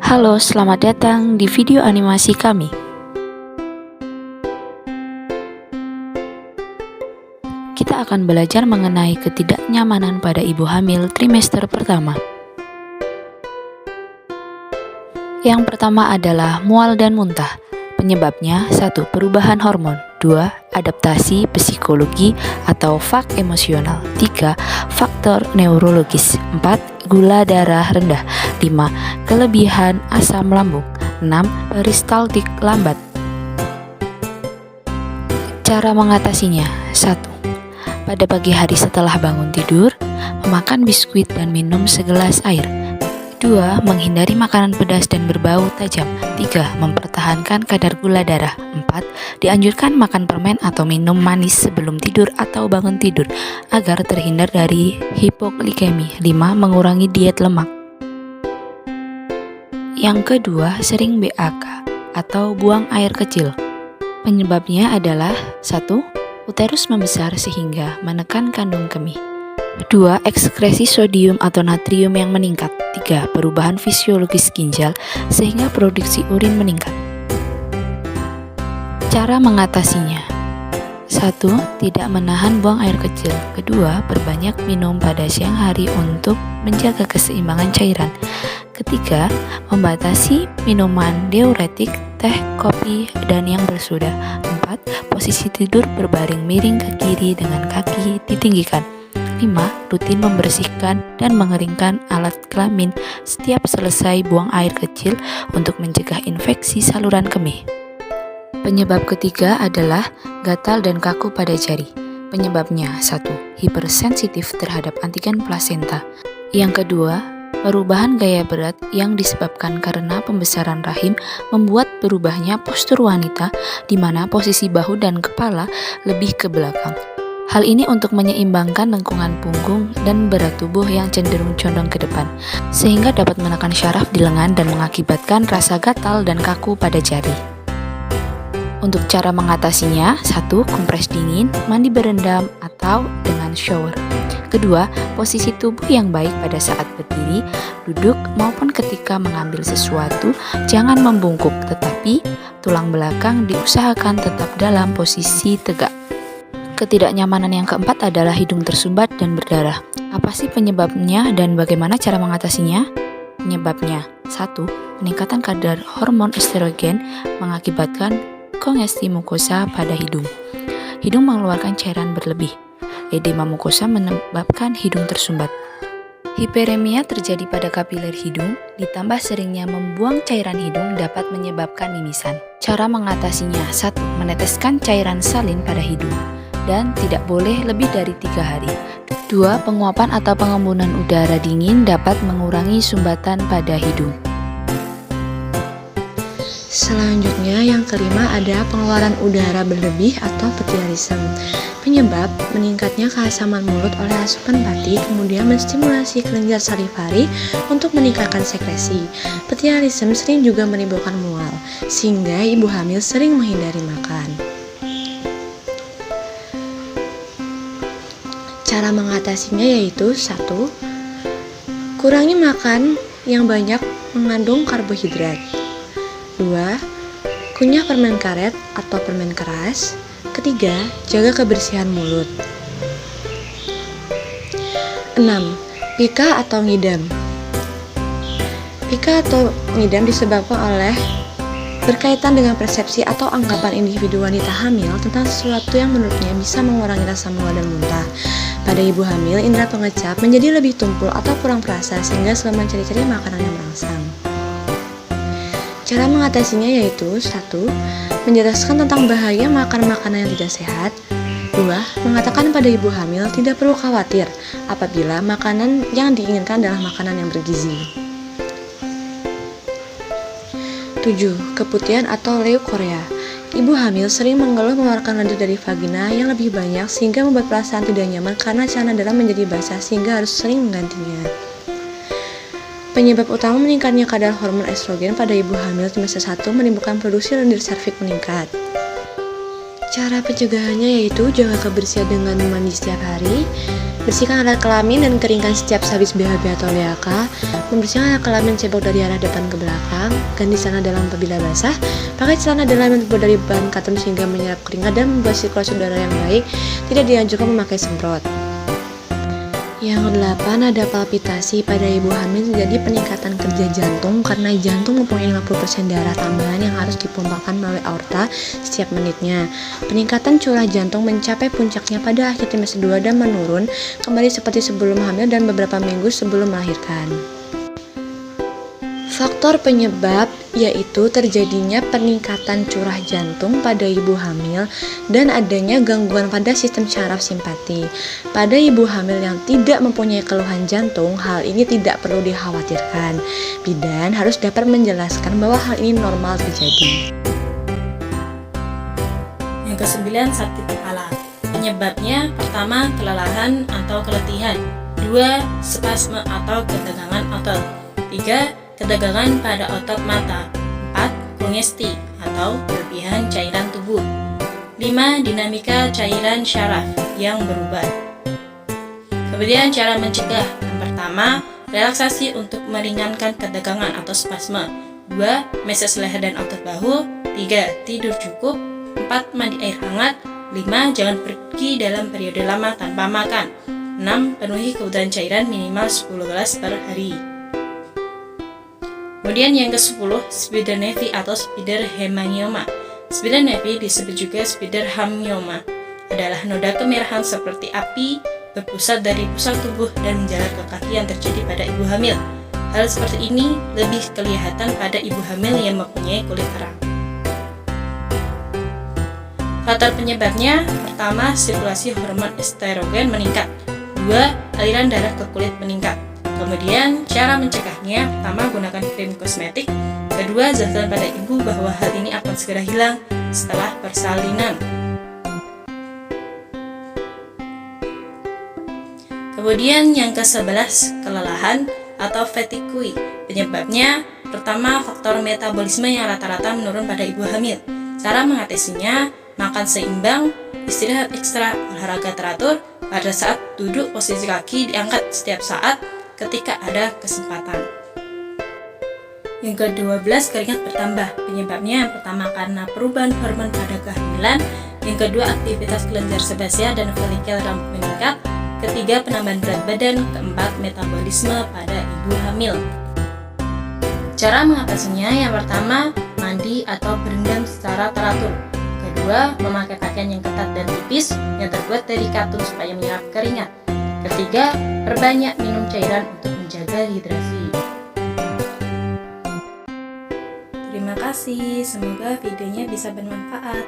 Halo, selamat datang di video animasi kami. Kita akan belajar mengenai ketidaknyamanan pada ibu hamil trimester pertama. Yang pertama adalah mual dan muntah. Penyebabnya 1. Perubahan hormon, 2. Adaptasi psikologi atau fak emosional, 3. Faktor neurologis, 4. Gula darah rendah, 5. Kelebihan asam lambung, 6. Peristaltik lambat. Cara mengatasinya: 1. Pada pagi hari setelah bangun tidur, memakan biskuit dan minum segelas air. 2. Menghindari makanan pedas dan berbau tajam. 3. Mempertahankan kadar gula darah. 4. Dianjurkan makan permen atau minum manis sebelum tidur atau bangun tidur agar terhindar dari hipoglikemi. 5. Mengurangi diet lemak. Yang kedua, sering BAK atau buang air kecil. Penyebabnya adalah 1. Uterus membesar sehingga menekan kandung kemih. 2. Ekskresi sodium atau natrium yang meningkat. 3. Perubahan fisiologis ginjal sehingga produksi urin meningkat. Cara mengatasinya: 1. Tidak menahan buang air kecil. 2. Perbanyak minum pada siang hari untuk menjaga keseimbangan cairan. 3. Membatasi minuman diuretik, teh, kopi, dan yang bersoda. 4. Posisi tidur berbaring miring ke kiri dengan kaki ditinggikan. 5. Rutin membersihkan dan mengeringkan alat kelamin setiap selesai buang air kecil untuk mencegah infeksi saluran kemih. Penyebab ketiga adalah gatal dan kaku pada jari. Penyebabnya 1. Hipersensitif terhadap antigen plasenta. Yang kedua, perubahan gaya berat yang disebabkan karena pembesaran rahim membuat berubahnya postur wanita di mana posisi bahu dan kepala lebih ke belakang. Hal ini untuk menyeimbangkan lengkungan punggung dan berat tubuh yang cenderung condong ke depan, sehingga dapat menekan syaraf di lengan dan mengakibatkan rasa gatal dan kaku pada jari. Untuk cara mengatasinya: 1. Kompres dingin, mandi berendam, atau dengan shower. 2. Posisi tubuh yang baik pada saat berdiri, duduk, maupun ketika mengambil sesuatu, jangan membungkuk, tetapi tulang belakang diusahakan tetap dalam posisi tegak. Ketidaknyamanan yang keempat adalah hidung tersumbat dan berdarah. Apa sih penyebabnya dan bagaimana cara mengatasinya? Penyebabnya: 1. Peningkatan kadar hormon estrogen mengakibatkan kongesti mukosa pada hidung. Hidung mengeluarkan cairan berlebih. Edema mukosa menyebabkan hidung tersumbat. Hiperemia terjadi pada kapiler hidung, ditambah seringnya membuang cairan hidung dapat menyebabkan mimisan. Cara mengatasinya: 1. Meneteskan cairan salin pada hidung dan tidak boleh lebih dari 3 hari. 2. Penguapan atau pengembunan udara dingin dapat mengurangi sumbatan pada hidung. Selanjutnya, yang kelima ada pengeluaran udara berlebih atau petialisme. Penyebab meningkatnya keasaman mulut oleh asupan pati kemudian menstimulasi kelenjar salivari untuk meningkatkan sekresi. Petialisme sering juga menimbulkan mual, sehingga ibu hamil sering menghindari makan. Cara mengatasinya yaitu 1. Kurangi makan yang banyak mengandung karbohidrat. 2. Kunyah permen karet atau permen keras. 3. Jaga kebersihan mulut. 6. Pika atau ngidam. Pika atau ngidam disebabkan oleh berkaitan dengan persepsi atau anggapan individu wanita hamil tentang sesuatu yang menurutnya bisa mengurangi rasa mual dan muntah. Pada ibu hamil, indera pengecap menjadi lebih tumpul atau kurang perasa sehingga selalu mencari-cari makanan yang merangsang. Cara mengatasinya yaitu 1. Menjelaskan tentang bahaya makan makanan yang tidak sehat. 2. Mengatakan pada ibu hamil tidak perlu khawatir apabila makanan yang diinginkan adalah makanan yang bergizi. 7. Keputihan atau leukoria. Ibu hamil sering mengeluh mengeluarkan lendir dari vagina yang lebih banyak sehingga membuat perasaan tidak nyaman karena cairan darah menjadi basah sehingga harus sering menggantinya. Penyebab utama meningkatnya kadar hormon estrogen pada ibu hamil trimester 1 menimbulkan produksi lendir serviks meningkat. Cara pencegahannya yaitu jaga kebersihan dengan mandi setiap hari, Bersihkan alat kelamin dan keringkan setiap habis BAB atau LHK. Membersihkan alat kelamin cebok dari arah depan ke belakang. Ganti celana dalam apabila basah. Pakai celana dalam yang terbuat dari bahan katun sehingga menyerap keringat dan membuat sirkulasi udara yang baik. Tidak dianjurkan memakai semprot. Yang ke-8, ada palpitasi. Pada ibu hamil terjadi peningkatan kerja jantung karena jantung mempunyai 50% darah tambahan yang harus dipompakan melalui aorta setiap menitnya. Peningkatan curah jantung mencapai puncaknya pada akhir trimester 2 dan menurun kembali seperti sebelum hamil dan beberapa minggu sebelum melahirkan. Faktor penyebab yaitu terjadinya peningkatan curah jantung pada ibu hamil dan adanya gangguan pada sistem syaraf simpati. Pada ibu hamil yang tidak mempunyai keluhan jantung, hal ini tidak perlu dikhawatirkan. Bidan harus dapat menjelaskan bahwa hal ini normal terjadi. Yang ke-9, sakit kepala. Penyebabnya pertama, kelelahan atau keletihan. 2. Spasme atau ketegangan otot. 3. Ketegangan pada otot mata. 4. Kongesti atau kelebihan cairan tubuh. 5. Dinamika cairan syaraf yang berubah. Kemudian cara mencegah. Yang pertama, relaksasi untuk meringankan ketegangan atau spasme. 2. Massage leher dan otot bahu. 3. Tidur cukup. 4. Mandi air hangat. 5. Jangan pergi dalam periode lama tanpa makan. 6. Penuhi kebutuhan cairan minimal 10 gelas per hari. Kemudian yang ke-10, spider nevi atau spider hemangioma. Spider nevi disebut juga spider hemioma. Adalah noda kemerahan seperti api berpusat dari pusat tubuh dan menjalar ke kaki yang terjadi pada ibu hamil. Hal seperti ini lebih kelihatan pada ibu hamil yang mempunyai kulit terang. Faktor penyebabnya, pertama, sirkulasi hormon estrogen meningkat. 2. Aliran darah ke kulit meningkat. Kemudian, cara mencegahnya, pertama, gunakan krim kosmetik. Kedua, jelaskan pada ibu bahwa hal ini akan segera hilang setelah persalinan. Kemudian yang ke-11, kelelahan atau fatigue. Penyebabnya, pertama, faktor metabolisme yang rata-rata menurun pada ibu hamil. Cara mengatasinya, makan seimbang, istirahat ekstra, olahraga teratur, pada saat duduk posisi kaki diangkat setiap saat ketika ada kesempatan. Yang ke-12, keringat bertambah. Penyebabnya yang pertama karena perubahan hormon pada kehamilan. Yang kedua, aktivitas kelenjar sebasea dan folikel rambut meningkat. Ketiga, penambahan berat badan. Keempat, metabolisme pada ibu hamil. Cara mengatasinya, yang pertama, mandi atau berendam secara teratur. Kedua, memakai pakaian yang ketat dan tipis yang terbuat dari katun supaya menyerap keringat. Ketiga, perbanyak minum cairan untuk menjaga hidrasi. Terima kasih, semoga videonya bisa bermanfaat.